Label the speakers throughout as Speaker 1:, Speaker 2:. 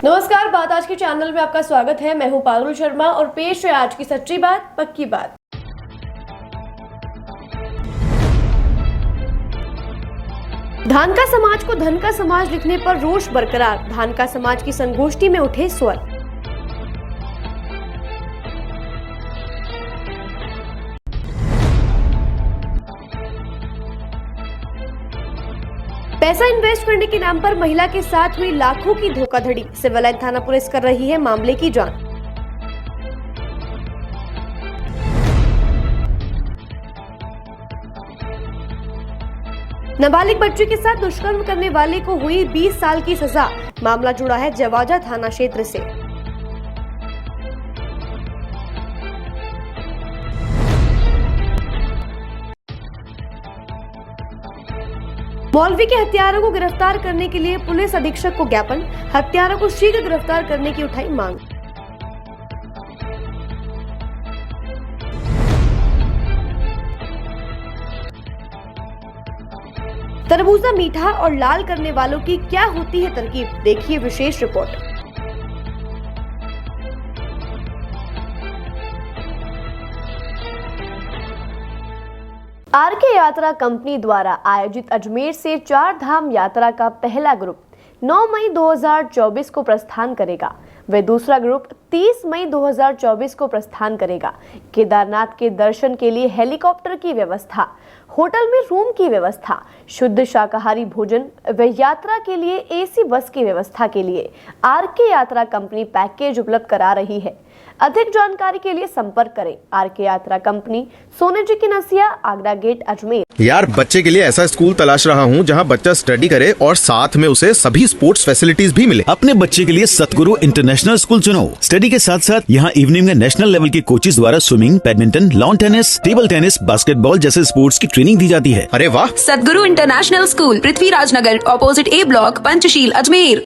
Speaker 1: नमस्कार, बात आज के चैनल में आपका स्वागत है। मैं हूं पारुल शर्मा और पेश है आज की सच्ची बात पक्की बात। धानका समाज को धन का समाज लिखने पर रोष बरकरार, धानका समाज की संगोष्ठी में उठे स्वर। पैसा इन्वेस्ट करने के नाम पर महिला के साथ हुई लाखों की धोखाधड़ी, सिविल लाइन थाना पुलिस कर रही है मामले की जांच। नाबालिग बच्चे के साथ दुष्कर्म करने वाले को हुई 20 साल की सजा, मामला जुड़ा है जवाजा थाना क्षेत्र से। मौलवी के हत्यारों को गिरफ्तार करने के लिए पुलिस अधीक्षक को ज्ञापन, हत्यारों को शीघ्र गिरफ्तार करने की उठाई मांग। तरबूजा मीठा और लाल करने वालों की क्या होती है तरकीब, देखिए विशेष रिपोर्ट। आरके यात्रा कंपनी द्वारा आयोजित अजमेर से चार धाम यात्रा का पहला ग्रुप 9 मई 2024 को प्रस्थान करेगा। वे दूसरा ग्रुप 30 मई 2024 को प्रस्थान करेगा। केदारनाथ के दर्शन के लिए हेलीकॉप्टर की व्यवस्था, होटल में रूम की व्यवस्था, शुद्ध शाकाहारी भोजन व यात्रा के लिए एसी बस की व्यवस्था के लिए आरके यात्रा कंपनी पैकेज उपलब्ध करा रही है। अधिक जानकारी के लिए संपर्क करें आरके यात्रा कंपनी, सोने जी की नसिया, आगरा गेट, अजमेर।
Speaker 2: यार, बच्चे के लिए ऐसा स्कूल तलाश रहा हूँ जहाँ बच्चा स्टडी करे और साथ में उसे सभी स्पोर्ट्स फैसिलिटीज भी मिले।
Speaker 3: अपने बच्चे के लिए सतगुरु इंटरनेशनल स्कूल चुनो। स्टडी के साथ साथ यहाँ इवनिंग में नेशनल लेवल के कोचेज द्वारा swimming, badminton, lawn tennis, table tennis, basketball जैसे स्पोर्ट्स की ट्रेनिंग दी जाती है।
Speaker 2: अरे वाह!
Speaker 4: Satguru international school, Prithviraj Nagar, opposite A block, Panchsheel, Ajmer.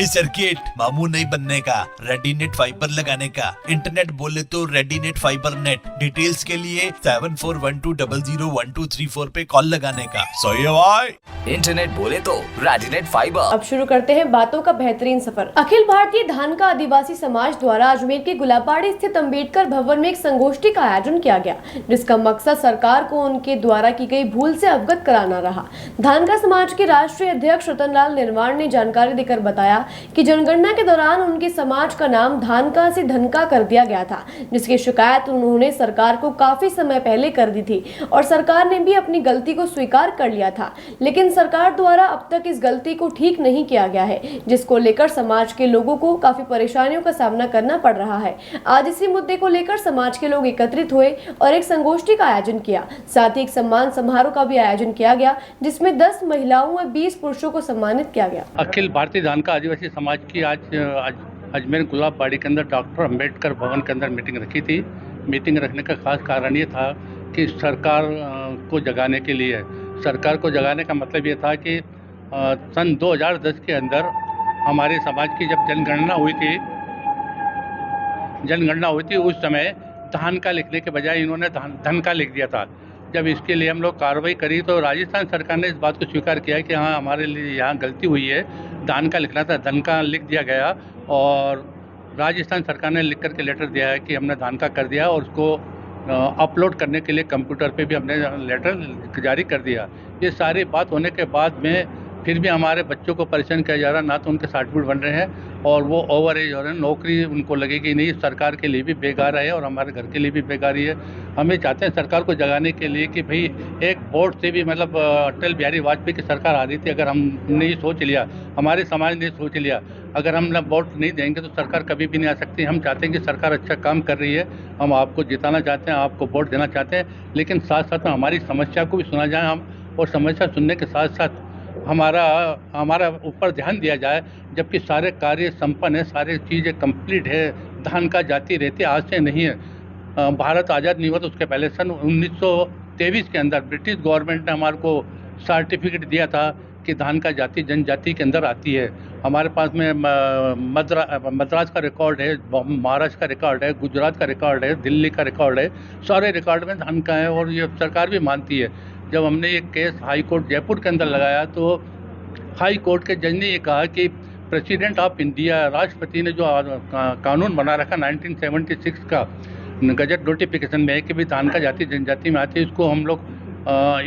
Speaker 5: High circuit, मामू नहीं बनने का, रेडीनेट फाइबर लगाने का, इंटरनेट बोले तो रेडीनेट फाइबर नेट। डिटेल्स के लिए 7412001234 पे कॉल लगाने का। सही है भाई।
Speaker 6: इंटरनेट बोले तो रेडीनेट फाइबर।
Speaker 1: अब शुरू करते हैं बातों का बेहतरीन सफर। अखिल भारतीय धानका आदिवासी समाज द्वारा अजमेर के गुलाबाड़ी स्थित अंबेडकर भवन में एक संगोष्ठी का आयोजन किया गया, जिसका मकसद सरकार को उनके द्वारा की गई भूल से अवगत कराना रहा। धानका समाज के राष्ट्रीय अध्यक्ष रतनलाल निर्वाण ने जानकारी देकर बताया कि जनगणना के दौरान उनके समाज का नाम धानका से धनका कर दिया गया था, जिसकी शिकायत उन्होंने सरकार को काफी समय पहले कर दी थी और सरकार ने भी अपनी गलती को स्वीकार कर लिया था, लेकिन सरकार द्वारा अब तक इस गलती को ठीक नहीं किया गया है, जिसको लेकर समाज के लोगों को काफी परेशानियों का सामना करना पड़ रहा है। आज इसी मुद्दे को लेकर समाज के लोग एकत्रित हुए और एक संगोष्ठी का आयोजन किया। साथ ही एक सम्मान समारोह का भी आयोजन किया गया, जिसमें 10 महिलाओं और 20 पुरुषों को सम्मानित किया गया।
Speaker 7: अखिल भारतीय धानका आदिवासी समाज की आज अजमेर गुलाबबाड़ी के अंदर डॉक्टर अंबेडकर भवन के अंदर मीटिंग रखी थी। मीटिंग रखने का खास कारण ये था कि सरकार को जगाने के लिए, सरकार को जगाने का मतलब ये था कि सन 2010 के अंदर हमारे समाज की जब जनगणना हुई थी उस समय धान का लिखने के बजाय इन्होंने धन का लिख दिया था। जब इसके लिए हम लोग कार्रवाई करी तो राजस्थान सरकार ने इस बात को स्वीकार किया कि हाँ, हमारे लिए यहाँ गलती हुई है, धान का लिखना था, धन का लिख दिया गया। और राजस्थान सरकार ने लिख करके लेटर दिया है कि हमने धान का कर दिया और उसको अपलोड करने के लिए कंप्यूटर पे भी हमने लेटर जारी कर दिया। ये सारी बात होने के बाद में फिर भी हमारे बच्चों को परेशान किया जा रहा, ना तो उनके सर्टिफिकेट बन रहे हैं और वो ओवर एज हो रहे हैं, नौकरी उनको लगेगी नहीं। सरकार के लिए भी बेकार है और हमारे घर के लिए भी बेकारी है। हमें चाहते हैं सरकार को जगाने के लिए कि भाई एक वोट से भी, मतलब अटल बिहारी वाजपेयी की सरकार आ रही थी, अगर हमने ये सोच लिया, हमारे समाज ने सोच लिया, अगर हम वोट नहीं देंगे तो सरकार कभी भी नहीं आ सकती। हम चाहते हैं कि सरकार अच्छा काम कर रही है, हम आपको जिताना चाहते हैं, आपको वोट देना चाहते हैं, लेकिन साथ साथ में हमारी समस्या को भी सुना जाए हम, और समस्या सुनने के साथ साथ हमारा ऊपर ध्यान दिया जाए। जबकि सारे कार्य संपन्न है, सारी चीज़ें कंप्लीट है, धान का जाति रहती आज से नहीं है। भारत आज़ाद नहीं हुआ तो उसके पहले सन 1923 के अंदर ब्रिटिश गवर्नमेंट ने हमारे को सर्टिफिकेट दिया था कि धान का जाति जनजाति के अंदर आती है। हमारे पास में मद्रास का रिकॉर्ड है, महाराष्ट्र का रिकॉर्ड है, गुजरात का रिकॉर्ड है, दिल्ली का रिकॉर्ड है, सारे रिकॉर्ड में धान का है और ये सरकार भी मानती है। जब हमने ये केस हाई कोर्ट जयपुर के अंदर लगाया तो हाई कोर्ट के जज ने ये कहा कि प्रेसिडेंट ऑफ इंडिया, राष्ट्रपति ने जो कानून बना रखा 1976 का गजट नोटिफिकेशन में है कि भाई धान का जाति जनजाति में आती है, इसको हम लोग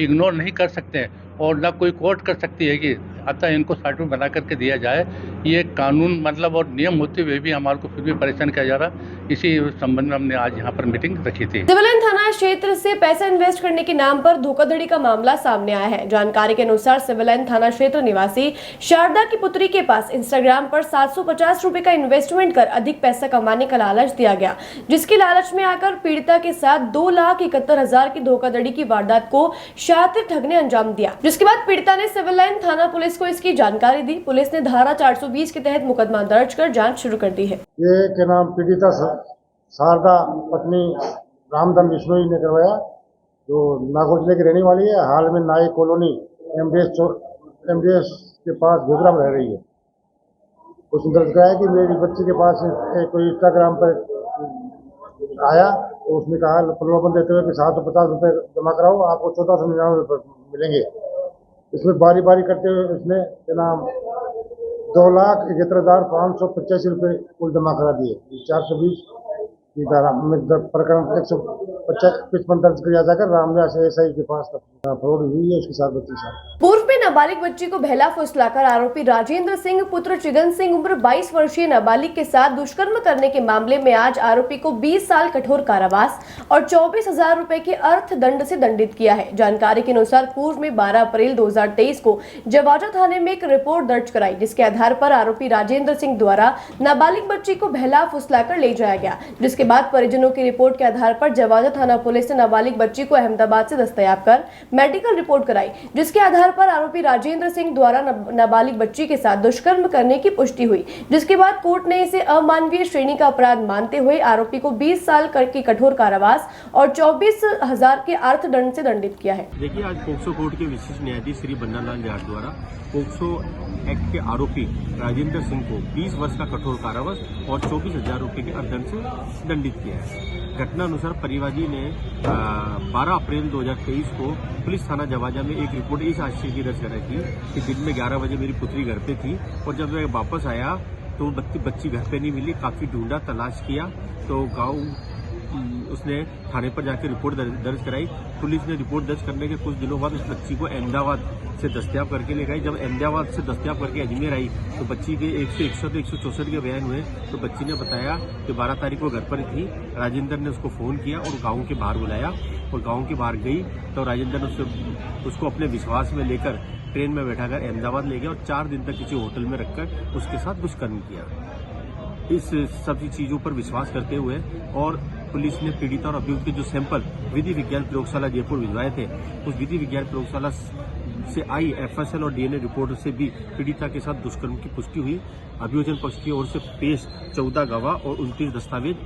Speaker 7: इग्नोर नहीं कर सकते हैं और ना कोई कोर्ट कर सकती है कि अतः इनको सर्टिफिकेट बना करके दिया जाए। ये कानून मतलब और नियम होते हुए भी हमारे को फिर भी परेशान किया जा रहा। इसी संबंध में हमने आज यहाँ पर मीटिंग रखी थी।
Speaker 1: सिविल लाइन थाना क्षेत्र से पैसा इन्वेस्ट करने के नाम पर धोखाधड़ी का मामला सामने आया है। जानकारी के अनुसार सिविल लाइन थाना क्षेत्र निवासी शारदा की पुत्री के पास इंस्टाग्राम पर 750 रुपए का इन्वेस्टमेंट कर अधिक पैसा कमाने का लालच दिया गया, जिसके लालच में आकर पीड़िता के साथ 2,71,000 की धोखाधड़ी की वारदात को शातिर ठग ने अंजाम दिया, जिसके बाद पीड़िता ने सिविल लाइन थाना पुलिस को इसकी जानकारी दी। पुलिस ने धारा 420 के तहत मुकदमा दर्ज कर जांच शुरू कर दी है।
Speaker 8: ये के नाम पीड़िता शारदा पत्नी रामधन बिश्नोई ने करवाया, जो नागौर जिले की रहने वाली है। हाल में नाई कॉलोनी एमडीएस के पास घोघरा में रह रही है। उसने दर्ज कराया कि मेरी बच्ची के पास कोई इंस्टाग्राम पर आया तो उसने कहा प्रलोभन देते हुए कि 750 रुपये जमा कराओ, आपको 1499 रुपये मिलेंगे। इसमें बारी बारी करते हुए उसने के नाम 2,71,585 रुपये कुल जमा करा दिए। 420 की धारा में प्रकरण 155 दर्ज किया जाकर रामदास एसआई के पास फ्रॉड हुई है, उसके साथ 32 साल।
Speaker 1: पूर्व में नाबालिग बच्ची को बहला फुसलाकर आरोपी राजेंद्र सिंह पुत्र चिगन सिंह उम्र 22 वर्षीय नाबालिग के साथ दुष्कर्म करने के मामले में आज आरोपी को 20 साल कठोर कारावास और 24,000 रुपए के अर्थदंड से दंडित किया है। जानकारी के अनुसार पूर्व में 12 अप्रैल 2023 को जवाजा थाने में एक रिपोर्ट दर्ज कराई, जिसके आधार पर आरोपी राजेंद्र सिंह द्वारा नाबालिग बच्ची को बहला फुसलाकर ले जाया गया, जिसके बाद परिजनों की रिपोर्ट के आधार पर जवाजा थाना पुलिस ने नाबालिग बच्ची को अहमदाबाद से दस्तयाब कर मेडिकल रिपोर्ट कराई, जिसके आधार पर आरोपी राजेंद्र सिंह द्वारा नाबालिग बच्ची के साथ दुष्कर्म करने की पुष्टि हुई, जिसके बाद कोर्ट ने इसे अमानवीय श्रेणी का अपराध मानते हुए आरोपी को 20 साल की कठोर कारावास और 24,000 के अर्थदंड से दंडित किया है।
Speaker 9: देखिए, आज पोक्सो कोर्ट के विशिष्ट न्यायाधीश श्री बन्नालाल जाट द्वारा पोक्सो एक्ट के आरोपी राजेंद्र सिंह को 20 वर्ष का कठोर कारावास और 24,000 रुपये के अर्थदंड से दंडित किया है। घटना अनुसार परिवादी ने 12 अप्रैल 2023 को पुलिस थाना जवाजा में एक रिपोर्ट इस आशय की दर्ज कराई थी कि दिन में 11 बजे मेरी पुत्री घर पे थी और जब मैं वापस आया तो बच्ची घर पे नहीं मिली। काफी ढूंढा, तलाश किया तो गांव उसने थाने पर जाकर रिपोर्ट दर्ज कराई। पुलिस ने रिपोर्ट दर्ज करने के कुछ दिनों बाद उस बच्ची को अहमदाबाद से दस्तियाब करके ले गई। जब अहमदाबाद से दस्तियाब करके अजमेर आई तो बच्ची के 164 के बयान हुए तो बच्ची ने बताया कि 12 तारीख को घर पर थी। राजेंद्र ने उसको फोन किया और गांव के बाहर बुलाया और गांव के बाहर गई तो राजेंद्र ने उसको अपने विश्वास में लेकर ट्रेन में बैठाकर अहमदाबाद ले गया और 4 दिन तक किसी होटल में रखकर उसके साथ दुष्कर्म किया। इस सभी चीजों पर विश्वास करते हुए और पुलिस ने पीड़िता और अभियुक्त के जो सैंपल विधि विज्ञान प्रयोगशाला जयपुर भिजवाए थे, उस विधि विज्ञान प्रयोगशाला से आई एफएसएल और डीएनए रिपोर्ट से भी पीड़िता के साथ दुष्कर्म की पुष्टि हुई। अभियोजन पक्ष की ओर से पेश 14 गवाह और 29 दस्तावेज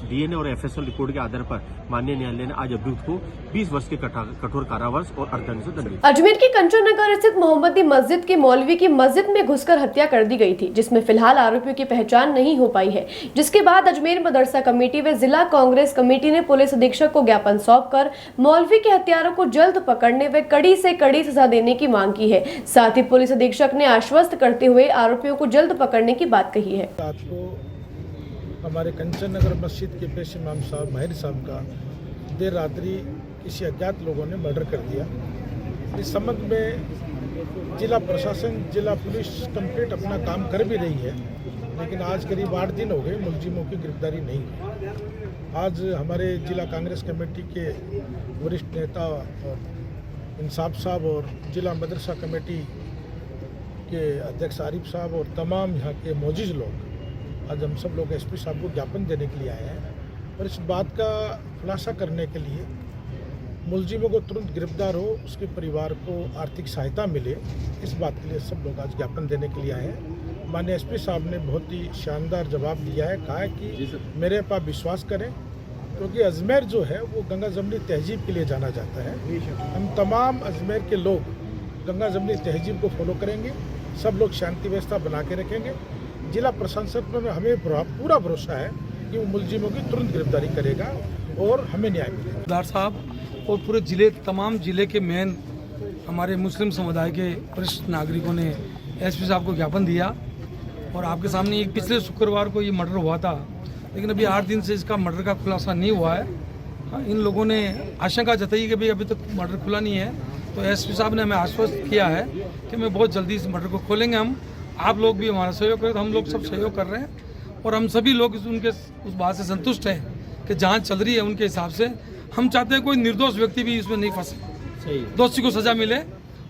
Speaker 9: डीएनए और एफएसएल रिपोर्ट के आधार पर माननीय न्यायालय ने आज अभियुक्त को 20 वर्ष के कठोर कारावास और अर्थदंड से दंडित।
Speaker 1: अजमेर के कंचन नगर स्थित मोहम्मदी मस्जिद के मौलवी की मस्जिद में घुसकर हत्या कर दी गई थी, जिसमें फिलहाल आरोपियों की पहचान नहीं हो पाई है। जिसके बाद अजमेर मदरसा कमेटी व जिला कांग्रेस कमेटी ने पुलिस अधीक्षक को ज्ञापन सौंपकर मौलवी के हत्यारों को जल्द पकड़ने व कड़ी से कड़ी सजा देने की मांग की है। साथ ही पुलिस अधीक्षक ने आश्वस्त करते हुए आरोपियों को जल्द पकड़ने की बात कही है।
Speaker 10: रात को हमारे कंचन नगर मस्जिद के पेश इमाम साहब माहिर साहब का देर रात्रि किसी अज्ञात लोगों ने मर्डर कर दिया। इस संबंध में जिला प्रशासन, जिला पुलिस कंप्लीट अपना काम कर भी रही है, लेकिन आज करीब 8 दिन हो गए मुलजिमों की गिरफ्तारी नहीं हुई। आज हमारे जिला कांग्रेस कमेटी के वरिष्ठ नेता और इंसाफ साहब और जिला मदरसा कमेटी के अध्यक्ष आरिफ साहब और तमाम यहाँ के मौजूद लोग, आज हम सब लोग एसपी साहब को ज्ञापन देने के लिए आए हैं और इस बात का खुलासा करने के लिए मुलजिमों को तुरंत गिरफ्तार हो, उसके परिवार को आर्थिक सहायता मिले, इस बात के लिए सब लोग आज ज्ञापन देने के लिए आए हैं। माननीय एसपी साहब ने बहुत ही शानदार जवाब दिया है, कहा है कि मेरे पर विश्वास करें, क्योंकि अजमेर जो है वो गंगा जमनी तहजीब के लिए जाना जाता है। हम तमाम अजमेर के लोग गंगा जमनी तहजीब को फॉलो करेंगे, सब लोग शांति व्यवस्था बना के रखेंगे। जिला प्रशासन पर हमें पूरा भरोसा है कि वो मुलजिमों की तुरंत गिरफ्तारी करेगा और हमें न्याय मिलेगा।
Speaker 11: सरदार साहब और पूरे जिले, तमाम जिले के मेन हमारे मुस्लिम समुदाय के वरिष्ठ नागरिकों ने एसपी साहब को ज्ञापन दिया और आपके सामने एक पिछले शुक्रवार को ये मर्डर हुआ था, लेकिन अभी 8 दिन से इसका मर्डर का खुलासा नहीं हुआ है। इन लोगों ने आशंका जताई कि भाई अभी तक मर्डर खुला नहीं है, तो एसपी साहब ने हमें आश्वस्त किया है कि मैं बहुत जल्दी इस मर्डर को खोलेंगे। हम आप लोग भी हमारा सहयोग करें, तो हम लोग सब सहयोग कर रहे हैं और हम सभी लोग उनके उस बात से संतुष्ट हैं कि जांच चल रही है उनके हिसाब से। हम चाहते हैं कोई निर्दोष व्यक्ति भी इसमें नहीं फंसे, दोषी को सजा मिले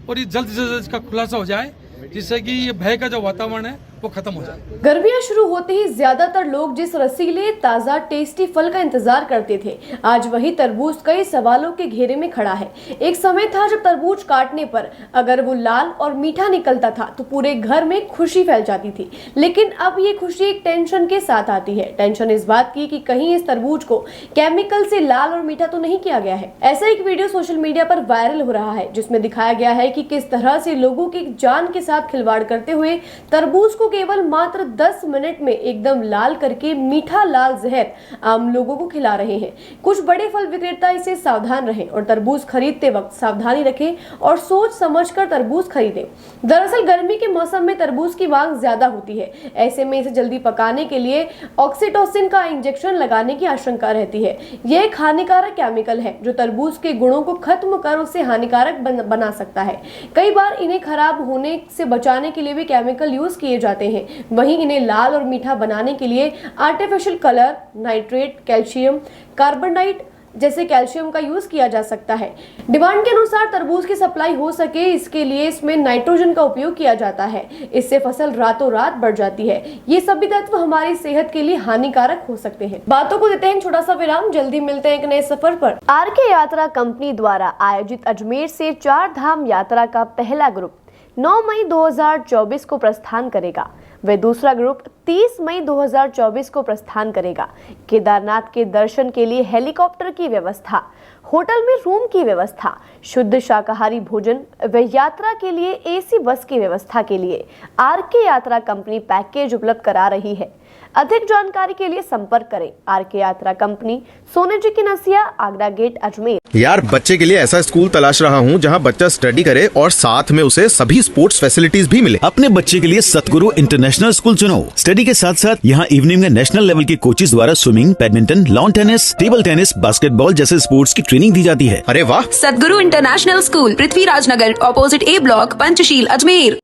Speaker 11: और ये जल्द से जल्द इसका खुलासा हो जाए, जिससे कि ये भय का जो वातावरण है वो खत्म हो जाए।
Speaker 1: गर्मियां शुरू होते ही ज्यादातर लोग जिस रसीले, ताजा, टेस्टी फल का इंतजार करते थे, आज वही तरबूज कई सवालों के घेरे में खड़ा है। एक समय था जब तरबूज काटने पर अगर वो लाल और मीठा निकलता था तो पूरे घर में खुशी फैल जाती थी, लेकिन अब ये खुशी एक टेंशन के साथ आती है। टेंशन इस बात की कि कहीं इस तरबूज को केमिकल से लाल और मीठा तो नहीं किया गया है। ऐसा एक वीडियो सोशल मीडिया पर वायरल हो रहा है, जिसमें दिखाया गया है कि किस तरह से लोगों की जान के साथ खिलवाड़ करते हुए तरबूज को केवल मात्र 10 मिनट में एकदम लाल करके मीठा लाल जहर आम लोगों को खिला रहे हैं। कुछ बड़े फल विक्रेता इसे सावधान रहें और तरबूज खरीदते वक्त सावधानी रखें और सोच समझकर तरबूज खरीदें। दरअसल गर्मी के मौसम में तरबूज की मांग ज्यादा होती है, ऐसे में इसे जल्दी पकाने के लिए ऑक्सीटोसिन का इंजेक्शन लगाने की आशंका रहती है। यह एक हानिकारक केमिकल है जो तरबूज के गुणों को खत्म कर उसे हानिकारक बना सकता है। कई बार इन्हें खराब होने से बचाने के लिए भी केमिकल यूज किए जाते हैं। वहीं इन्हें लाल और मीठा बनाने के लिए artificial colour, nitrate, calcium carbonite, जैसे कैल्शियम का यूज किया जा सकता है। डिमांड के अनुसार तरबूज की सप्लाई हो सके इसके लिए इसमें नाइट्रोजन का उपयोग किया जाता है। इससे फसल रातों रात बढ़ जाती है। ये सभी तत्व हमारी सेहत के लिए हानिकारक हो सकते हैं। बातों को देते हैं एक छोटा सा विराम, जल्दी मिलते हैं एक नए सफर पर। आरके यात्रा कंपनी द्वारा आयोजित अजमेर से 4 धाम यात्रा का पहला ग्रुप 9 मई 2024 को प्रस्थान करेगा। वे दूसरा ग्रुप 30 मई 2024 को प्रस्थान करेगा। केदारनाथ के दर्शन के लिए हेलीकॉप्टर की व्यवस्था, होटल में रूम की व्यवस्था, शुद्ध शाकाहारी भोजन व यात्रा के लिए एसी बस की व्यवस्था के लिए आरके यात्रा कंपनी पैकेज उपलब्ध करा रही है। अधिक जानकारी के लिए संपर्क करें आरके यात्रा कंपनी, सोने जी की नसिया, आगरा गेट, अजमेर।
Speaker 2: यार बच्चे के लिए ऐसा स्कूल तलाश रहा हूँ जहाँ बच्चा स्टडी करे और साथ में उसे सभी स्पोर्ट्स फैसिलिटीज भी मिले।
Speaker 3: अपने बच्चे के लिए सतगुरु इंटरनेशनल स्कूल चुनो। स्टडी के साथ साथ यहाँ इवनिंग में नेशनल लेवल के कोचेज द्वारा swimming, badminton, lawn tennis, table tennis, basketball जैसे स्पोर्ट्स की ट्रेनिंग दी जाती है।
Speaker 2: अरे वाह!
Speaker 4: Satguru international school, Prithviraj Nagar, opposite A block, Panchsheel, Ajmer.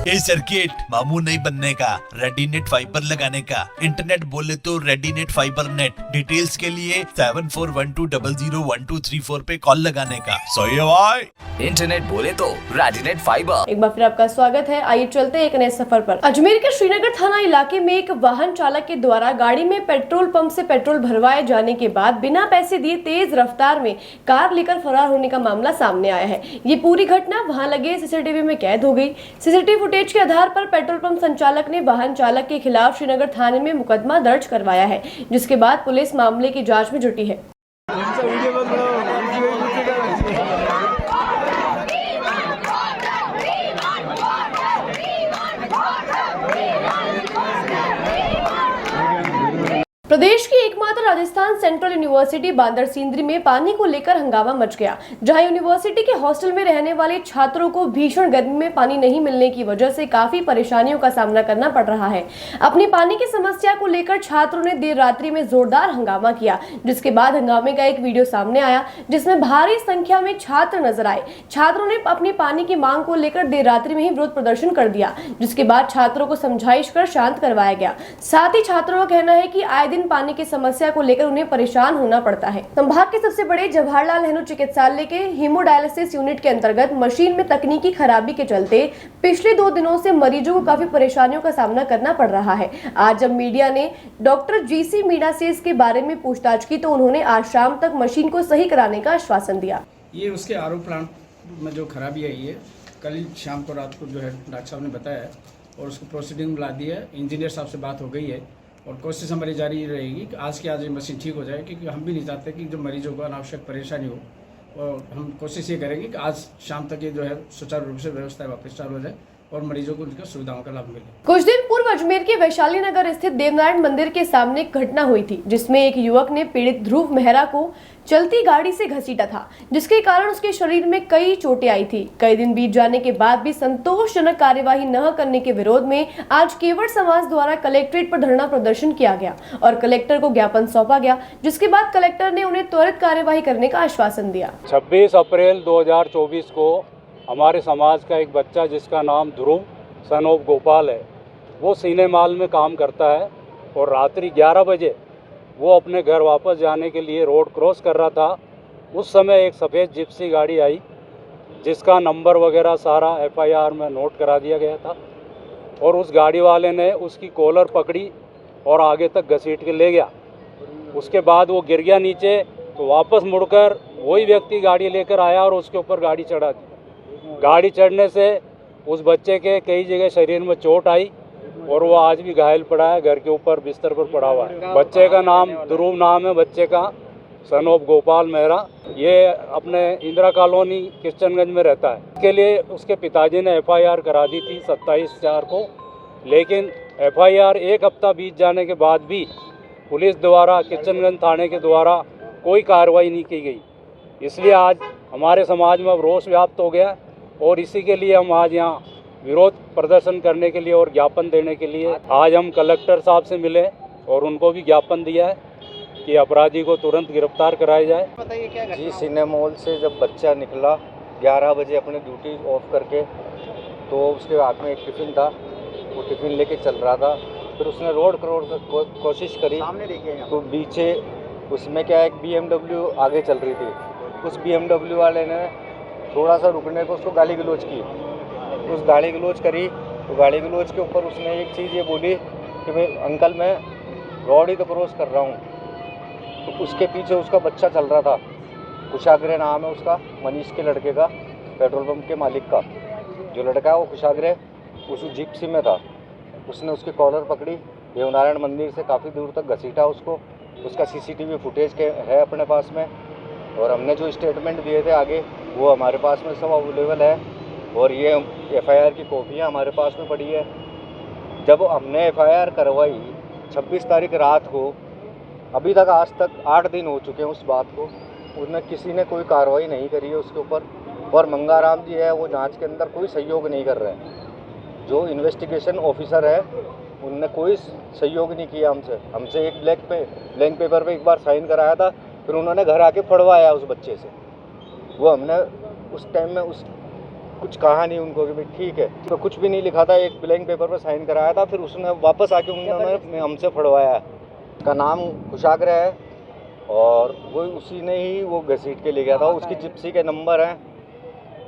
Speaker 5: ये सर्किट मामू नहीं बनने का, रेडीनेट फाइबर लगाने का। इंटरनेट बोले तो रेडीनेट फाइबर नेट। डिटेल्स के लिए 7412001234 पे कॉल लगाने का। सही है भाई।
Speaker 6: इंटरनेट बोले तो रेडीनेट फाइबर।
Speaker 1: एक बार फिर आपका स्वागत है। आइए चलते हैं एक नए सफर पर। अजमेर के श्रीनगर थाना इलाके में एक वाहन चालक के द्वारा गाड़ी में पेट्रोल पंप से पेट्रोल भरवाए जाने के बाद बिना पैसे दिए तेज रफ्तार में कार लेकर फरार होने का मामला सामने आया है। ये पूरी घटना वहां लगे सीसीटीवी में कैद हो गई। सीसीटीवी फुटेज के आधार पर पेट्रोल पंप संचालक ने वाहन चालक के खिलाफ श्रीनगर थाने में मुकदमा दर्ज करवाया है, जिसके बाद पुलिस मामले की जांच में जुटी है। प्रदेश की एकमात्र राजस्थान सेंट्रल यूनिवर्सिटी बांदर सिंदरी में पानी को लेकर हंगामा मच गया, जहां यूनिवर्सिटी के हॉस्टल में रहने वाले छात्रों को भीषण गर्मी में पानी नहीं मिलने की वजह से काफी परेशानियों का सामना करना पड़ रहा है। अपनी पानी की समस्या को लेकर छात्रों ने देर रात्रि में जोरदार हंगामा किया, जिसके बाद हंगामे का एक वीडियो सामने आया जिसमें भारी संख्या में छात्र नजर आए। छात्रों ने अपनी पानी की मांग को लेकर देर रात्रि में ही विरोध प्रदर्शन कर दिया, जिसके बाद छात्रों को समझाइश कर शांत करवाया गया। साथ ही छात्रों का कहना है कि आए दिन पानी की समस्या को लेकर उन्हें परेशान होना पड़ता है। संभाग के सबसे बड़े जवाहरलाल नेहरू चिकित्सालय के हीमोडायलिसिस यूनिट के अंतर्गत मशीन में तकनीकी खराबी के चलते पिछले 2 दिनों से मरीजों को काफी परेशानियों का सामना करना पड़ रहा है। आज जब मीडिया ने डॉक्टर जीसी मीणा से इसके बारे में पूछताछ की तो उन्होंने आज शाम तक मशीन को सही कराने का आश्वासन दिया।
Speaker 12: ये उसके आरओ प्लांट में जो खराबी आई है, कल शाम को रात को जो है डॉक्टर साहब ने बताया और उसको प्रोसीडिंग बुला दिया है। इंजीनियर साहब से बात हो गई है और कोशिश हमारी जारी रहेगी कि आज के आज ये मशीन ठीक हो जाए, क्योंकि हम भी नहीं चाहते कि जो मरीजों को अनावश्यक परेशानी हो। और हम कोशिश ये करेंगे कि आज शाम तक ये जो है सुचारू रूप से व्यवस्था वापस चालू हो जाए और मरीजों को उनकी सुविधाओं का लाभ मिले।
Speaker 1: कुछ दिन पूर्व अजमेर के वैशाली नगर स्थित देवनारायण मंदिर के सामने एक घटना हुई थी, जिसमें एक युवक ने पीड़ित ध्रुव मेहरा को चलती गाड़ी से घसीटा था, जिसके कारण उसके शरीर में कई चोटें आई थी। कई दिन बीत जाने के बाद भी संतोषजनक कार्यवाही न करने के विरोध में आज केवट समाज द्वारा कलेक्ट्रेट पर धरना प्रदर्शन किया गया और कलेक्टर को ज्ञापन सौंपा गया, जिसके बाद कलेक्टर ने उन्हें त्वरित कार्यवाही करने का आश्वासन दिया।
Speaker 13: 26 अप्रैल 2024 को हमारे समाज का एक बच्चा जिसका नाम ध्रुव सन ऑफ गोपाल है, वो सीने माल में काम करता है और रात्रि 11 बजे वो अपने घर वापस जाने के लिए रोड क्रॉस कर रहा था। उस समय एक सफ़ेद जिप्सी गाड़ी आई जिसका नंबर वगैरह सारा FIR में नोट करा दिया गया था और उस गाड़ी वाले ने उसकी कॉलर पकड़ी और आगे तक घसीट के ले गया। उसके बाद वो गिर गया नीचे, तो वापस मुड़कर वही व्यक्ति गाड़ी लेकर आया और उसके ऊपर गाड़ी चढ़ा दी। गाड़ी चढ़ने से उस बच्चे के कई जगह शरीर में चोट आई और वो आज भी घायल पड़ा है, घर के ऊपर बिस्तर पर पड़ा हुआ है। बच्चे का नाम ध्रुव नाम है बच्चे का, सन ऑफ गोपाल मेहरा। ये अपने इंदिरा कॉलोनी किशनगंज में रहता है। इसके लिए उसके पिताजी ने FIR करा दी थी 27/4 को, लेकिन FIR 1 हफ्ता बीत जाने के बाद भी पुलिस द्वारा किशनगंज थाने के द्वारा कोई कार्रवाई नहीं की गई। इसलिए आज हमारे समाज में अब रोष व्याप्त हो गया और इसी के लिए हम आज यहाँ विरोध प्रदर्शन करने के लिए और ज्ञापन देने के लिए आज हम कलेक्टर साहब से मिले और उनको भी ज्ञापन दिया है कि अपराधी को तुरंत गिरफ्तार कराया जाए।
Speaker 14: जी सिने मॉल से जब बच्चा निकला 11 बजे अपने ड्यूटी ऑफ करके, तो उसके हाथ में एक टिफ़िन था, वो टिफ़िन लेके चल रहा था। फिर उसने रोड क्रॉस कोशिश करी, तो पीछे उसमें क्या एक BMW आगे चल रही थी। उस BMW वाले ने थोड़ा सा रुकने को उसको गाली गलौज की। उस गाली गलौज करी तो गाली गलौज के ऊपर उसने एक चीज़ ये बोली कि भाई अंकल मैं रोड ही तो क्रॉस कर रहा हूँ। तो उसके पीछे उसका बच्चा चल रहा था, कुशाग्रह नाम है उसका, मनीष के लड़के का, पेट्रोल पंप के मालिक का। जो लड़का है वो कुशाग्रह उस जिप्सी में था। उसने उसकी कॉलर पकड़ी, देवनारायण मंदिर से काफ़ी दूर तक घसीटा उसको। उसका CCTV फुटेज के है अपने पास में और हमने जो स्टेटमेंट दिए थे आगे वो हमारे पास में सब अवेलेबल है और ये FIR की कॉपियाँ हमारे पास में पड़ी है। जब हमने FIR करवाई 26 तारीख रात को, अभी तक आज तक 8 दिन हो चुके हैं उस बात को, उसने किसी ने कोई कार्रवाई नहीं करी है उसके ऊपर। और मंगाराम जी है वो जांच के अंदर कोई सहयोग नहीं कर रहे हैं। जो इन्वेस्टिगेशन ऑफिसर है उनने कोई सहयोग नहीं किया हमसे एक ब्लैंक पेपर पे एक बार साइन कराया था, फिर उन्होंने घर आके फड़वाया उस बच्चे से। वो हमने उस टाइम में कुछ कहा नहीं उनको कि भाई ठीक है, तो कुछ भी नहीं लिखा था, एक ब्लैंक पेपर पर साइन कराया था, फिर उसने वापस आके उन्होंने हमसे फड़वाया। उसका नाम कुशाग्रह है और वो उसी ने ही वो घसीट के ले गया था। उसकी जिप्सी के नंबर हैं,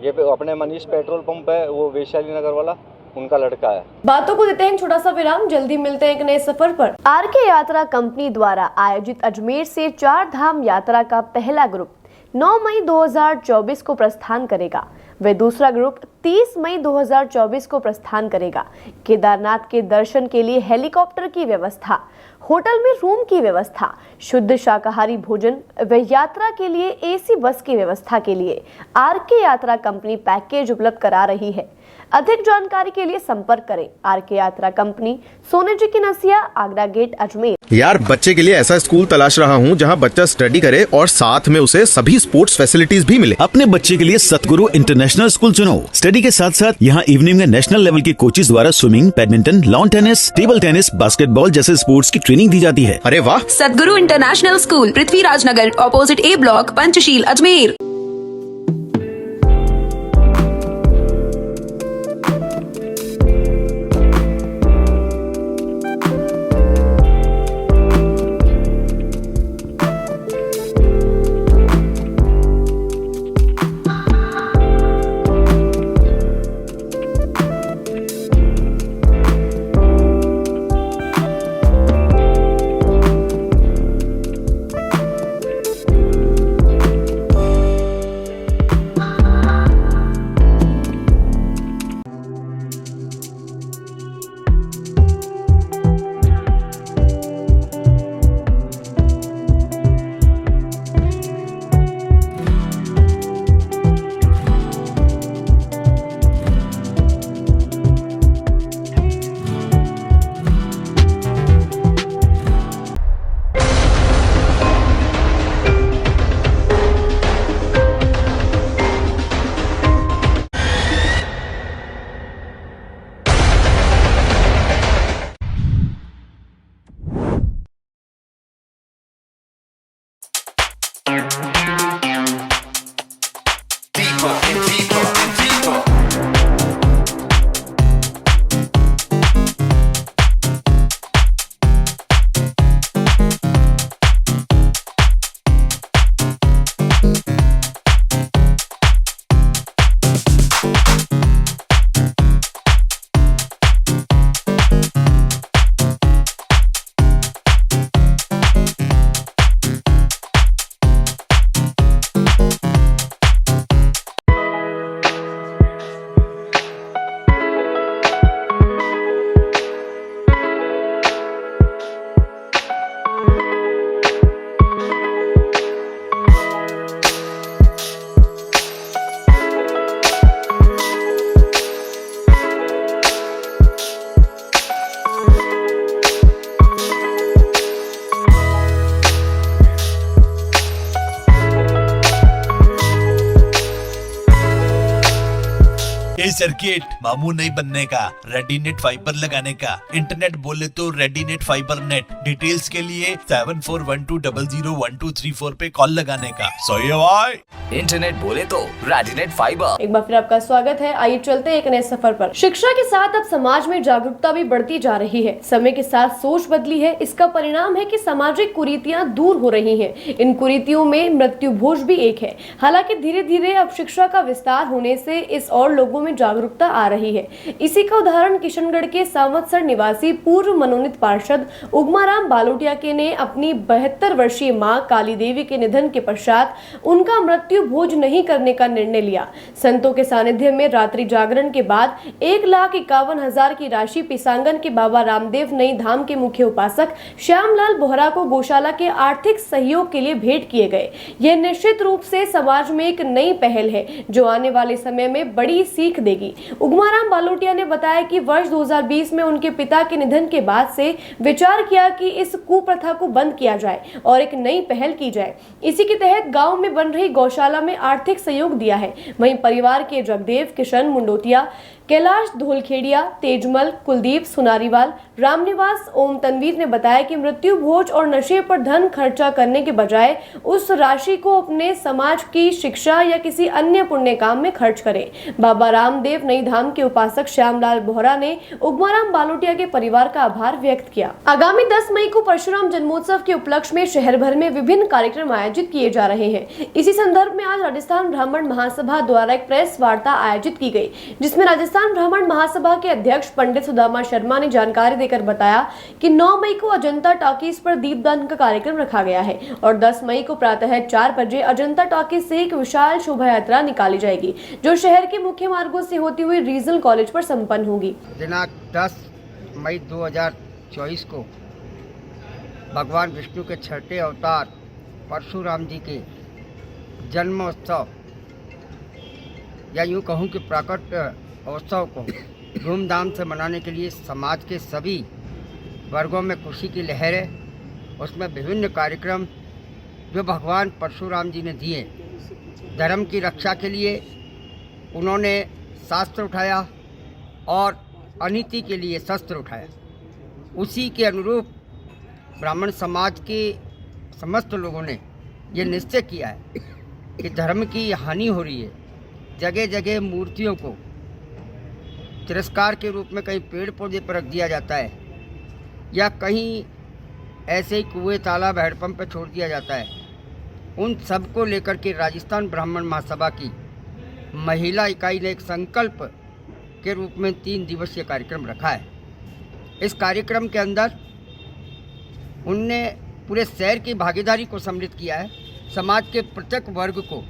Speaker 14: ये अपने मनीष पेट्रोल पंप है वो वैशाली नगर वाला, उनका लड़का है।
Speaker 1: बातों को देते हैं छोटा सा विराम, जल्दी मिलते हैं एक नए सफर पर। RK यात्रा कंपनी द्वारा आयोजित अजमेर से 4 धाम यात्रा का पहला ग्रुप 9 मई 2024 को प्रस्थान करेगा। वे दूसरा ग्रुप 30 मई 2024 को प्रस्थान करेगा। केदारनाथ के दर्शन के लिए हेलीकॉप्टर की व्यवस्था, होटल में रूम की व्यवस्था, शुद्ध शाकाहारी भोजन व यात्रा के लिए AC बस की व्यवस्था के लिए RK यात्रा कंपनी पैकेज उपलब्ध करा रही है। अधिक जानकारी के लिए संपर्क करें RK यात्रा कंपनी, सोने जी की नसिया, आगरा गेट, अजमेर।
Speaker 2: यार बच्चे के लिए ऐसा स्कूल तलाश रहा हूँ जहाँ बच्चा स्टडी करे और साथ में उसे सभी स्पोर्ट्स फैसिलिटीज भी मिले।
Speaker 3: अपने बच्चे के लिए सतगुरु इंटरनेशनल स्कूल चुनो। स्टडी के साथ साथ यहाँ इवनिंग में नेशनल लेवल के कोचेज द्वारा swimming, badminton, lawn tennis, table tennis, basketball जैसे स्पोर्ट्स की ट्रेनिंग दी जाती है।
Speaker 2: अरे वाह!
Speaker 4: Satguru international school, Prithviraj Nagar, opposite A block, Panchsheel, Ajmer.
Speaker 5: A circuit मामू नहीं बनने का, रेडीनेट फाइबर लगाने का, इंटरनेट बोले तो रेडीनेट फाइबर नेट। डिटेल्स के लिए 7412001234 पे कॉल लगाने का। सही है भाई।
Speaker 6: इंटरनेट बोले तो रेडीनेट फाइबर।
Speaker 1: एक बार फिर आपका स्वागत है। आइए चलते हैं एक नए सफर पर। शिक्षा के साथ अब समाज में जागरूकता भी बढ़ती जा रही है। समय के साथ सोच बदली है। इसका परिणाम है कि सामाजिक कुरीतियां दूर हो रही हैं। इन कुरीतियों में मृत्यु भोज भी एक है। हालांकि धीरे धीरे अब शिक्षा का विस्तार होने से इस और लोगों में जागरूकता आ रही है। इसी का उदाहरण किशनगढ़ के सावंतसर निवासी पूर्व मनोनीत पार्षद उगमाराम बालोटिया के ने अपनी 72 वर्षीय मां काली देवी के निधन के पश्चात उनका मृत्यु भोज नहीं करने का निर्णय लिया। संतों के सानिध्य में रात्रि जागरण के बाद 1,51,000 की राशि पिसांगन के बाबा रामदेव नई धाम के मुख्य उपासक श्यामलाल बोहरा को गौशाला के आर्थिक सहयोग के लिए भेंट किए गए। यह निश्चित रूप से समाज में एक नई पहल है जो आने वाले समय में बड़ी सीख देगी। उगमाराम बालोटिया ने बताया कि वर्ष 2020 में उनके पिता के निधन के बाद से विचार किया कि इस कुप्रथा को बंद किया जाए और एक नई पहल की जाए। इसी के तहत गांव में बन रही गौशाला में आर्थिक सहयोग दिया है। वहीं परिवार के जगदेव, किशन मुंडोतिया, कैलाश धोलखेड़िया, तेजमल, कुलदीप सुनारीवाल, रामनिवास, ओम तनवीर ने बताया कि मृत्यु भोज और नशे पर धन खर्चा करने के बजाय उस राशि को अपने समाज की शिक्षा या किसी अन्य पुण्य काम में खर्च करें। बाबा रामदेव नई धाम के उपासक श्यामलाल बोहरा ने उगमाराम बालोटिया के परिवार का आभार व्यक्त किया। आगामी 10 मई को परशुराम जन्मोत्सव के उपलक्ष्य में शहर भर में विभिन्न कार्यक्रम आयोजित किए जा रहे हैं। इसी संदर्भ में आज राजस्थान ब्राह्मण महासभा द्वारा एक प्रेस वार्ता आयोजित की गई, जिसमें राजस्थान ब्राह्मण महासभा के अध्यक्ष पंडित सुदामा शर्मा ने जानकारी देकर बताया कि 9 मई को अजंता टॉकीज पर दीपदान का कार्यक्रम रखा गया है और 10 मई को प्रातः 4 बजे अजंता टॉकीज से एक विशाल शोभा यात्रा निकाली जाएगी जो शहर के मुख्य मार्गों से होती हुई रीजनल कॉलेज पर संपन्न होगी।
Speaker 15: दिनांक 10 मई 2024 को भगवान विष्णु के छठे अवतार परशुराम जी के जन्मोत्सव या यूँ कहूँ कि प्राकट उत्सव को धूमधाम से मनाने के लिए समाज के सभी वर्गों में खुशी की लहर है। उसमें विभिन्न कार्यक्रम जो भगवान परशुराम जी ने दिए, धर्म की रक्षा के लिए उन्होंने शास्त्र उठाया और अनीति के लिए शस्त्र उठाया। उसी के अनुरूप ब्राह्मण समाज के समस्त लोगों ने ये निश्चय किया है कि धर्म की हानि हो रही है। जगह जगह मूर्तियों को तिरस्कार के रूप में कहीं पेड़ पौधे पर रख दिया जाता है या कहीं ऐसे ही कुएं, तालाब, हैंडपंप पर छोड़ दिया जाता है। उन सब को लेकर के राजस्थान ब्राह्मण महासभा की महिला इकाई ने एक संकल्प के रूप में 3 दिवसीय कार्यक्रम रखा है। इस कार्यक्रम के अंदर उनने पूरे शहर की भागीदारी को सम्मिलित किया है। समाज के प्रत्येक वर्ग को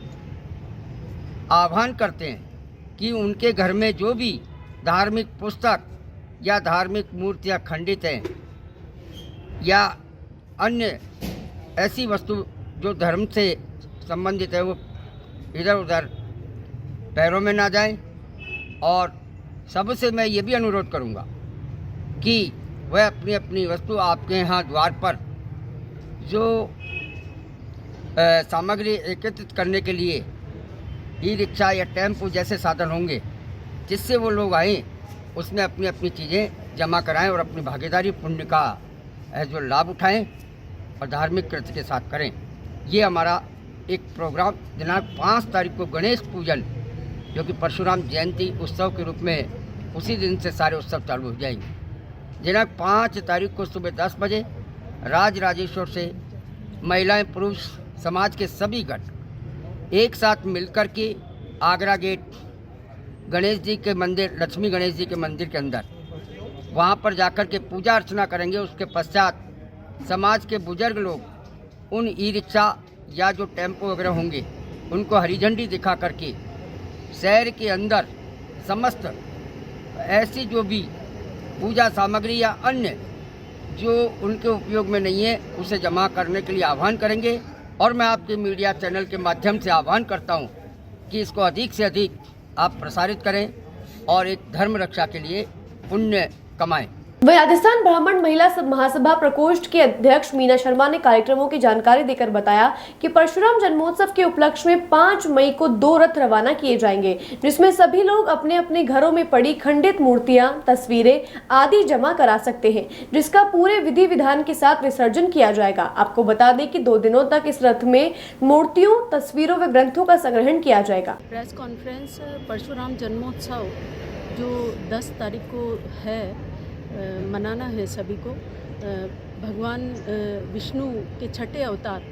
Speaker 15: आह्वान करते हैं कि उनके घर में जो भी धार्मिक पुस्तक या धार्मिक मूर्तियाँ खंडित हैं या अन्य ऐसी वस्तु जो धर्म से संबंधित है वो इधर उधर पैरों में ना जाएं। और सबसे मैं ये भी अनुरोध करूँगा कि वह अपनी अपनी वस्तु आपके यहाँ द्वार पर जो सामग्री एकत्रित करने के लिए ई रिक्शा या टेम्पो जैसे साधन होंगे जिससे वो लोग आएँ उसमें अपनी अपनी चीज़ें जमा कराएं और अपनी भागीदारी पुण्य का जो लाभ उठाएं और धार्मिक कृत्य के साथ करें। ये हमारा एक प्रोग्राम दिनांक 5 तारीख को गणेश पूजन जो कि परशुराम जयंती उत्सव के रूप में उसी दिन से सारे उत्सव चालू हो जाएंगे। दिनांक 5 तारीख को सुबह 10 बजे राज राजेश्वर से महिलाएं पुरुष समाज के सभी गण एक साथ मिलकर के आगरा गेट गणेश जी के मंदिर, लक्ष्मी गणेश जी के मंदिर के अंदर वहाँ पर जाकर के पूजा अर्चना करेंगे। उसके पश्चात समाज के बुजुर्ग लोग उन ई रिक्शा या जो टेम्पो वगैरह होंगे उनको हरी झंडी दिखा करके शहर के अंदर समस्त ऐसी जो भी पूजा सामग्री या अन्य जो उनके उपयोग में नहीं है उसे जमा करने के लिए आह्वान करेंगे। और मैं आपके मीडिया चैनल के माध्यम से आह्वान करता हूं कि इसको अधिक से अधिक आप प्रसारित करें और एक धर्म रक्षा के लिए पुण्य कमाएं।
Speaker 1: वहीं राजस्थान ब्राह्मण महिला महासभा प्रकोष्ठ के अध्यक्ष मीना शर्मा ने कार्यक्रमों की जानकारी देकर बताया कि परशुराम जन्मोत्सव के उपलक्ष्य में 5 मई को 2 रथ रवाना किए जाएंगे, जिसमें सभी लोग अपने अपने घरों में पड़ी खंडित मूर्तियां, तस्वीरें आदि जमा करा सकते हैं, जिसका पूरे विधि विधान के साथ विसर्जन किया जाएगा। आपको बता दें कि 2 दिनों तक इस रथ में मूर्तियों, तस्वीरों व ग्रंथों का संग्रहण किया जाएगा।
Speaker 16: प्रेस कॉन्फ्रेंस परशुराम जन्मोत्सव जो 10 तारीख को है, मनाना है सभी को। भगवान विष्णु के छठे अवतार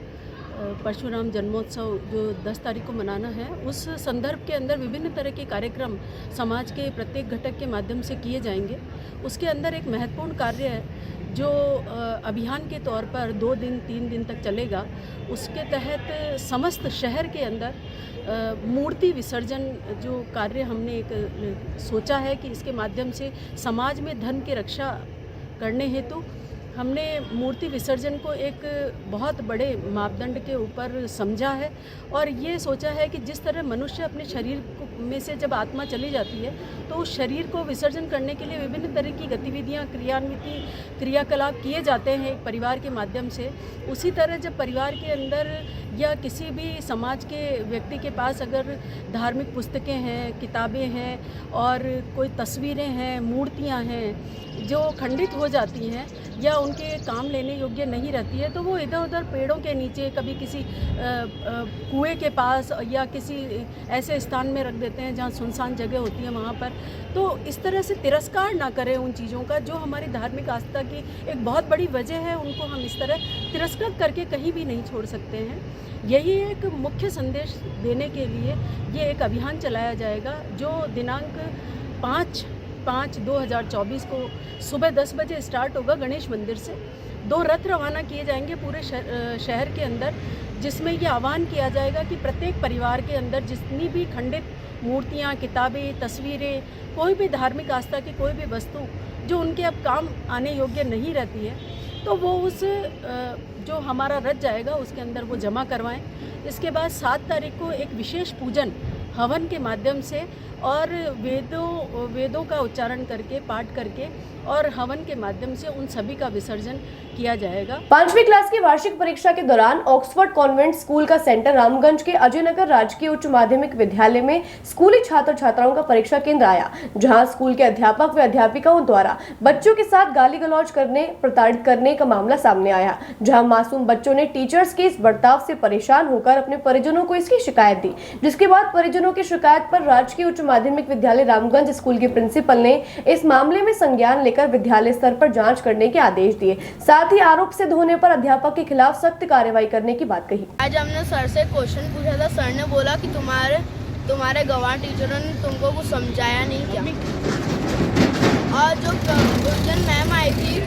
Speaker 16: परशुराम जन्मोत्सव जो 10 तारीख को मनाना है, उस संदर्भ के अंदर विभिन्न तरह के कार्यक्रम समाज के प्रत्येक घटक के माध्यम से किए जाएंगे। उसके अंदर एक महत्वपूर्ण कार्य है जो अभियान के तौर पर 2 दिन 3 दिन तक चलेगा। उसके तहत समस्त शहर के अंदर मूर्ति विसर्जन जो कार्य हमने एक सोचा है कि इसके माध्यम से समाज में धन की रक्षा करने हेतु हमने मूर्ति विसर्जन को एक बहुत बड़े मापदंड के ऊपर समझा है और ये सोचा है कि जिस तरह मनुष्य अपने शरीर में से जब आत्मा चली जाती है तो उस शरीर को विसर्जन करने के लिए विभिन्न तरह की गतिविधियाँ, क्रियाकलाप किए जाते हैं एक परिवार के माध्यम से। उसी तरह जब परिवार के अंदर या किसी भी समाज के व्यक्ति के पास अगर धार्मिक पुस्तकें हैं, किताबें हैं और कोई तस्वीरें हैं, मूर्तियां हैं जो खंडित हो जाती हैं या उनके काम लेने योग्य नहीं रहती है, तो वो इधर उधर पेड़ों के नीचे, कभी किसी कुएं के पास या किसी ऐसे स्थान में रख देते हैं जहाँ सुनसान जगह होती है वहाँ पर। तो इस तरह से तिरस्कार ना करें उन चीज़ों का जो हमारी धार्मिक आस्था की एक बहुत बड़ी वजह है, उनको हम इस तरह तिरस्कृत करके कहीं भी नहीं छोड़ सकते हैं। यही एक मुख्य संदेश देने के लिए ये एक अभियान चलाया जाएगा जो दिनांक 5/5/2024 को सुबह 10 बजे स्टार्ट होगा। गणेश मंदिर से 2 रथ रवाना किए जाएंगे पूरे शहर के अंदर, जिसमें ये आह्वान किया जाएगा कि प्रत्येक परिवार के अंदर जितनी भी खंडित मूर्तियाँ, किताबें, तस्वीरें, कोई भी धार्मिक आस्था की कोई भी वस्तु जो उनके अब काम आने योग्य नहीं रहती है, तो वो उस जो हमारा रथ जाएगा उसके अंदर वो जमा करवाएं। इसके बाद 7 तारीख को एक विशेष पूजन हवन के माध्यम से और वेदों का उच्चारण करके, पाठ करके और हवन के माध्यम से उन सभी का विसर्जन किया जाएगा।
Speaker 1: 5वीं क्लास की वार्षिक परीक्षा के दौरान ऑक्सफोर्ड कॉन्वेंट स्कूल का सेंटर रामगंज के अजय नगर राजकीय उच्च माध्यमिक विद्यालय में स्कूली छात्र छात्राओं का परीक्षा केंद्र आया, जहां स्कूल के अध्यापक व अध्यापिकाओं द्वारा बच्चों के साथ गाली गलौज करने, प्रताड़ित करने का मामला सामने आया, जहां मासूम बच्चों ने टीचर्स के इस बर्ताव से परेशान होकर अपने परिजनों को इसकी शिकायत दी, जिसके बाद परिजनों की शिकायत पर राजकीय उच्च माध्यमिक विद्यालय रामगंज स्कूल के प्रिंसिपल ने इस मामले में संज्ञान लेकर विद्यालय स्तर पर जांच करने के आदेश दिए। साथ ही आरोप सिद्ध होने पर अध्यापक के खिलाफ सख्त कार्रवाई करने की बात कही।
Speaker 17: आज हमने सर से क्वेश्चन पूछा था, सर ने बोला कि तुम्हारे गवाह टीचरों ने तुमको कुछ समझाया नहीं क्या। और जो उस दिन मैम आई थी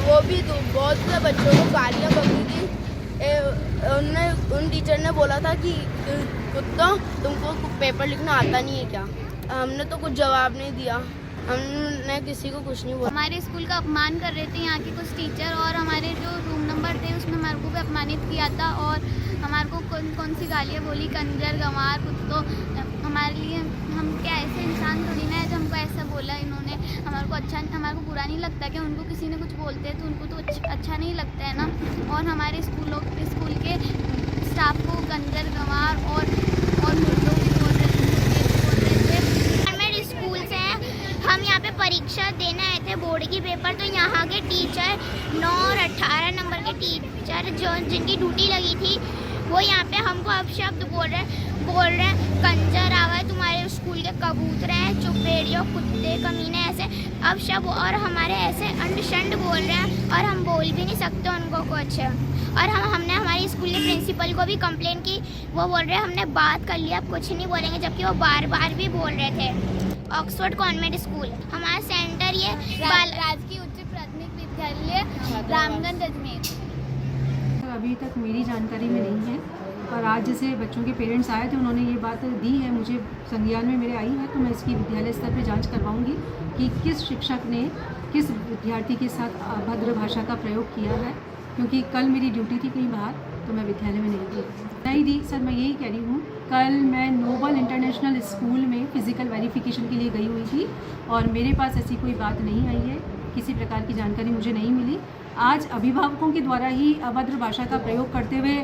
Speaker 17: वो भी बहुत से बच्चों को गालियाँ बकी थी। उन टीचर ने बोला था कि कुत्ता तुमको पेपर लिखना आता नहीं है क्या। हमने तो कुछ जवाब नहीं दिया, हमने किसी को कुछ नहीं बोला।
Speaker 18: हमारे स्कूल का अपमान कर रहे थे यहाँ के कुछ टीचर और हमारे जो रूम नंबर थे उसमें हमारे को भी अपमानित किया था और हमारे को कौन सी गालियाँ बोली, कंजर, गंवार, कुत्तों। हमारे लिए हम क्या ऐसे इंसान थोड़ी ना है जो हमको ऐसा बोला इन्होंने। हमारे को बुरा नहीं लगता कि उनको किसी ने कुछ बोलते हैं तो उनको तो अच्छा नहीं लगता है ना। और हमारे स्कूल के स्टाफ को कंजर, गंवार और मुर्दों भी बोल रहे थे। हमारे स्कूल से हम यहाँ पे परीक्षा देने आए थे बोर्ड की पेपर, तो यहाँ के टीचर 9 और 18 नंबर के टीचर जिनकी ड्यूटी लगी थी वो यहाँ पे हमको अपशब्द बोल रहे हैं कंजर आवा तुम्हारे स्कूल के कबूतर हैं, चुपेड़ियों, कुत्ते, कमीने, ऐसे अपशब्द और हमारे ऐसे अंडशंड बोल रहे हैं और हम बोल भी नहीं सकते उनको कुछ। और हमने हमारी स्कूल के प्रिंसिपल को भी कंप्लेन की, वो बोल रहे हैं हमने बात कर लिया अब कुछ नहीं बोलेंगे, जबकि वो बार बार भी बोल रहे थे। ऑक्सफोर्ड कॉन्वेंट स्कूल हमारा सेंटर ये राजकीय उच्च प्राथमिक विद्यालय रामगंज अजमेर।
Speaker 19: अभी तक मेरी जानकारी में नहीं है, पर आज जैसे बच्चों के पेरेंट्स आए थे उन्होंने ये बात दी है, मुझे संज्ञान में मेरे आई है, तो मैं इसकी विद्यालय स्तर पर जांच करवाऊंगी कि किस शिक्षक ने किस विद्यार्थी के साथ अभद्र भाषा का प्रयोग किया है, क्योंकि कल मेरी ड्यूटी थी कहीं बाहर तो मैं विद्यालय में नहीं दी। सर मैं यही कह रही हूँ, कल मैं नोबल इंटरनेशनल स्कूल में फ़िज़िकल वेरिफिकेशन के लिए गई हुई थी और मेरे पास ऐसी कोई बात नहीं आई है किसी प्रकार की जानकारी मुझे नहीं मिली। आज अभिभावकों के द्वारा ही अभद्र भाषा का प्रयोग करते हुए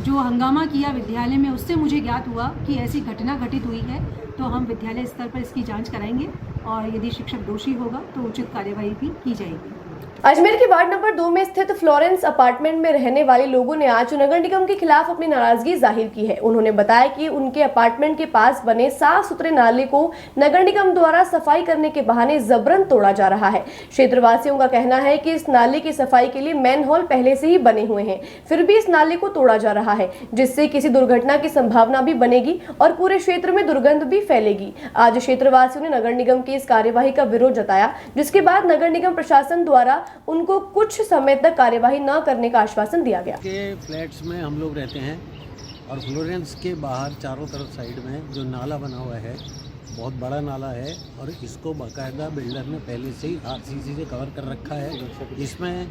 Speaker 19: जो हंगामा किया विद्यालय में, उससे मुझे ज्ञात हुआ कि ऐसी घटना घटित हुई है। तो हम विद्यालय स्तर पर इसकी जांच कराएंगे और यदि शिक्षक दोषी होगा तो उचित कार्यवाही भी की जाएगी।
Speaker 1: अजमेर के वार्ड नंबर 2 में स्थित फ्लोरेंस अपार्टमेंट में रहने वाले लोगों ने आज नगर निगम के खिलाफ अपनी नाराजगी जाहिर की है। उन्होंने बताया कि उनके अपार्टमेंट के पास बने साफ सुथरे नाले को नगर निगम द्वारा सफाई करने के बहाने जबरन तोड़ा जा रहा है। क्षेत्रवासियों का कहना है कि इस नाले की सफाई के लिए मैनहोल पहले से ही बने हुए हैं, फिर भी इस नाले को तोड़ा जा रहा है, जिससे किसी दुर्घटना की संभावना भी बनेगी और पूरे क्षेत्र में दुर्गंध भी फैलेगी। आज क्षेत्रवासियों ने नगर निगम की इस कार्यवाही का विरोध जताया, जिसके बाद नगर निगम प्रशासन द्वारा उनको कुछ समय तक कार्यवाही न करने का आश्वासन दिया गया।
Speaker 20: के फ्लैट्स में हम लोग रहते हैं और फ्लोरेंस के बाहर चारों तरफ साइड में जो नाला बना हुआ है, बहुत बड़ा नाला है और इसको बाकायदा बिल्डर ने पहले से ही आरसीसी से कवर कर रखा है। इसमें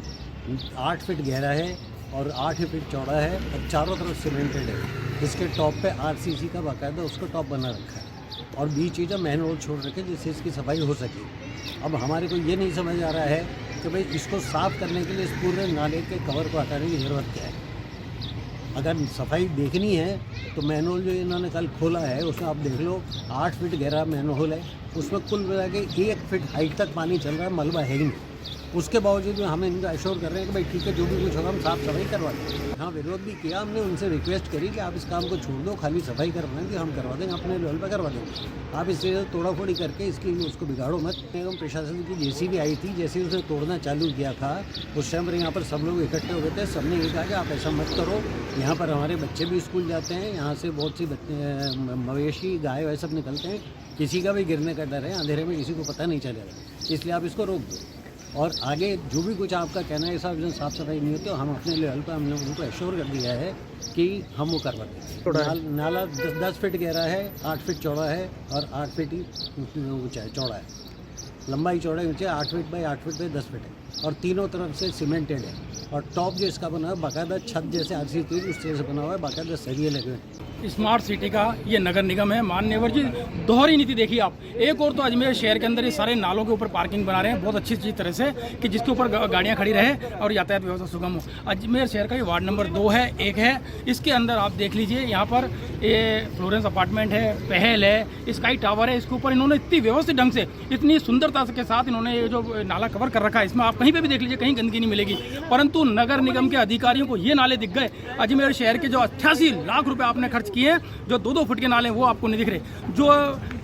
Speaker 20: 8 फीट गहरा है और 8 फीट चौड़ा है और चारों तरफ सीमेंटेड है। इसके टॉप पे आरसीसी का बाकायदा उसको टॉप बना रखा है और बीच ही जो मैन होल छोड़ रखे जिससे इसकी सफाई हो सके। अब हमारे को ये नहीं समझ आ रहा है कि भाई इसको साफ़ करने के लिए इस पूरे नाले के कवर को हटाने की ज़रूरत क्या है। अगर सफाई देखनी है तो मैनहोल जो इन्होंने कल खोला है उसमें आप देख लो 8 फीट गहरा मैनहोल है, उसमें कुल मिला के 1 फीट हाइट तक पानी चल रहा है, मलबा है ही नहीं। उसके बावजूद हम इनका एश्योर कर रहे हैं कि भाई ठीक है, जो भी कुछ होगा हम साफ़ सफाई करवा देंगे। हाँ, विरोध भी किया हमने, उनसे रिक्वेस्ट करी कि आप इस काम को छोड़ दो, खाली सफाई करवाएं कि हम करवा देंगे, अपने लेवल पर करवा देंगे, आप इससे तोड़ा फोड़ी करके इसकी उसको बिगाड़ो मत। निगम प्रशासन की जेसीबी आई थी, जैसे उसे तोड़ना चालू किया था उस टाइम पर यहाँ पर सब लोग इकट्ठे हो गए थे। सबने ये कहा कि आप ऐसा मत करो, यहाँ पर हमारे बच्चे भी स्कूल जाते हैं, यहाँ से बहुत सी मवेशी गाय वह सब निकलते हैं, किसी का भी गिरने का डर है, अंधेरे में किसी को पता नहीं चलेगा, इसलिए आप इसको रोक दो। और आगे जो भी कुछ आपका कहना है साफ सफाई नहीं होती, हम अपने लेवल पर हमने उनको एश्योर कर दिया है कि हम वो करवा देंगे। नाला 10 फीट गहरा है, 8 फीट चौड़ा है और 8 फीट ही ऊंचा है, चौड़ा है, लंबाई चौड़ाई ऊंचे 8 feet by 8 feet by 10 feet है और तीनों तरफ से सीमेंटेड है और टॉप जो इसका बना है बाकायदा छत जैसे आरसीसी उस तरह से बना हुआ है, बाकायदा सरिये लगे हुए हैं।
Speaker 12: स्मार्ट सिटी का ये नगर निगम है। माननीय जी, दोहरी नीति देखिए आप। एक और तो अजमेर शहर के अंदर ये सारे नालों के ऊपर पार्किंग बना रहे हैं बहुत अच्छी तरह से कि जिसके ऊपर गाड़ियां खड़ी रहे और यातायात व्यवस्था सुगम हो। अजमेर शहर का ये वार्ड नंबर 2 है, 1 है। इसके अंदर आप देख लीजिए, यहाँ पर ये फ्लोरेंस अपार्टमेंट है, पहल है, स्काई टावर है। इसके ऊपर इन्होंने इतनी व्यवस्थित ढंग से, इतनी सुंदरता के साथ इन्होंने ये जो नाला कवर कर रखा है, इसमें आप कहीं पर भी देख लीजिए, कहीं गंदगी नहीं मिलेगी। परंतु नगर निगम के अधिकारियों को ये नाले दिख गए। अजमेर शहर के जो 88 लाख रुपए आपने खर्च किए, जो 2-2 फुट के नाले हैं वो आपको नहीं दिख रहे। जो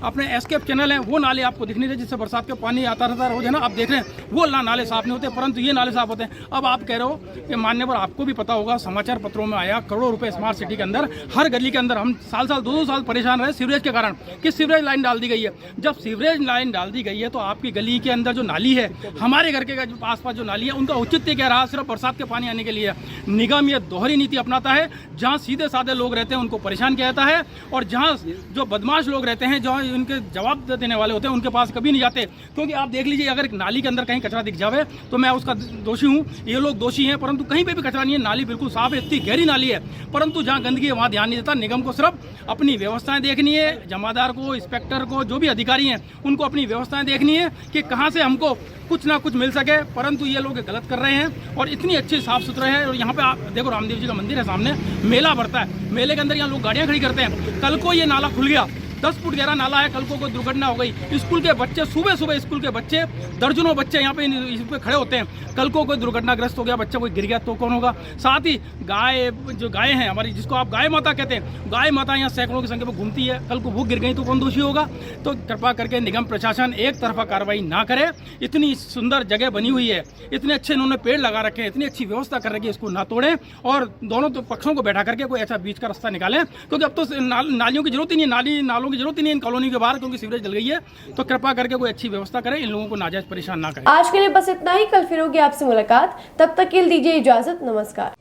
Speaker 12: अपने एस्केप चैनल हैं वो नाले आपको दिख नहीं रहे, जिससे बरसात का पानी आता रहता है, रोज है ना, आप देख रहे हैं वो नाले साफ नहीं होते, परंतु ये नाले साफ होते हैं। अब आप कह रहे हो कि मान्यवर, आपको भी पता होगा, समाचार पत्रों में आया करोड़ों रुपए स्मार्ट सिटी के अंदर, हर गली के अंदर हम साल 2-2 साल परेशान रहे सीवरेज के कारण कि सीवरेज लाइन डाल दी गई है। जब सीवरेज लाइन डाल दी गई है तो आपकी गली के अंदर जो नाली है, हमारे घर के आसपास जो नाली है, उनका औचित्य क्या रहा? सिर्फ बरसात के पानी आने के लिए। निगम ये दोहरी नीति अपनाता है, जहाँ सीधे साधे लोग रहते हैं उनको परेशान किया जाता है और जहाँ जो बदमाश लोग रहते हैं, जहाँ उनके जवाब देने वाले होते हैं, उनके पास कभी नहीं जाते। क्योंकि आप देख लीजिए, अगर नाली के अंदर कहीं कचरा दिख जावे तो मैं उसका दोषी हूँ, ये लोग दोषी हैं, परंतु कहीं पे भी कचरा नहीं है, नाली बिल्कुल साफ है, इतनी गहरी नाली है, परंतु जहाँ गंदगी है वहाँ ध्यान नहीं देता। निगम को सिर्फ अपनी व्यवस्थाएं देखनी है, जमादार को, इंस्पेक्टर को, जो भी अधिकारी हैं उनको अपनी व्यवस्थाएं देखनी है कि कहाँ से हमको कुछ ना कुछ मिल सके, परंतु ये लोग गलत कर रहे हैं। और इतनी अच्छी साफ सुथरा है। और यहाँ पे आप देखो, रामदेव जी का मंदिर है सामने, मेला भरता है, मेले के अंदर यहाँ लोग गाड़ियाँ खड़ी करते हैं। कल को ये नाला खुल गया, 10 फुट गहरा नाला है, कल को कोई दुर्घटना हो गई, स्कूल के बच्चे, सुबह स्कूल के बच्चे, दर्जनों बच्चे यहाँ पे इस पे खड़े होते हैं, कल को कोई दुर्घटनाग्रस्त हो गया, बच्चा कोई गिर गया तो कौन होगा? साथ ही गाय, जो गाय हैं हमारी, जिसको आप गाय माता कहते हैं, गाय माता यहाँ सैकड़ों की संख्या में घूमती है, कल को वो गिर गई तो कौन दोषी होगा? तो कृपा करके निगम प्रशासन एक तरफा कार्रवाई ना करे। इतनी सुंदर जगह बनी हुई है, इतने अच्छे इन्होंने पेड़ लगा रखे हैं, इतनी अच्छी व्यवस्था कर रखी है, इसको ना तोड़ें और दोनों तो पक्षों को बैठा करके कोई ऐसा बीच का रास्ता निकालें, क्योंकि अब तो नालियों की जरूरत ही नहीं है, नालों की जरूरत ही नहीं है इन कॉलोनी के बाहर, क्योंकि सीवरेज जल गई है। तो कृपा करके कोई अच्छी व्यवस्था करें, इन लोगों को नाजायज परेशान ना करें।
Speaker 1: आज के लिए बस इतना ही, कल फिर होगी आपसे मुलाकात, तब तक के लिए दीजिए इजाजत, नमस्कार।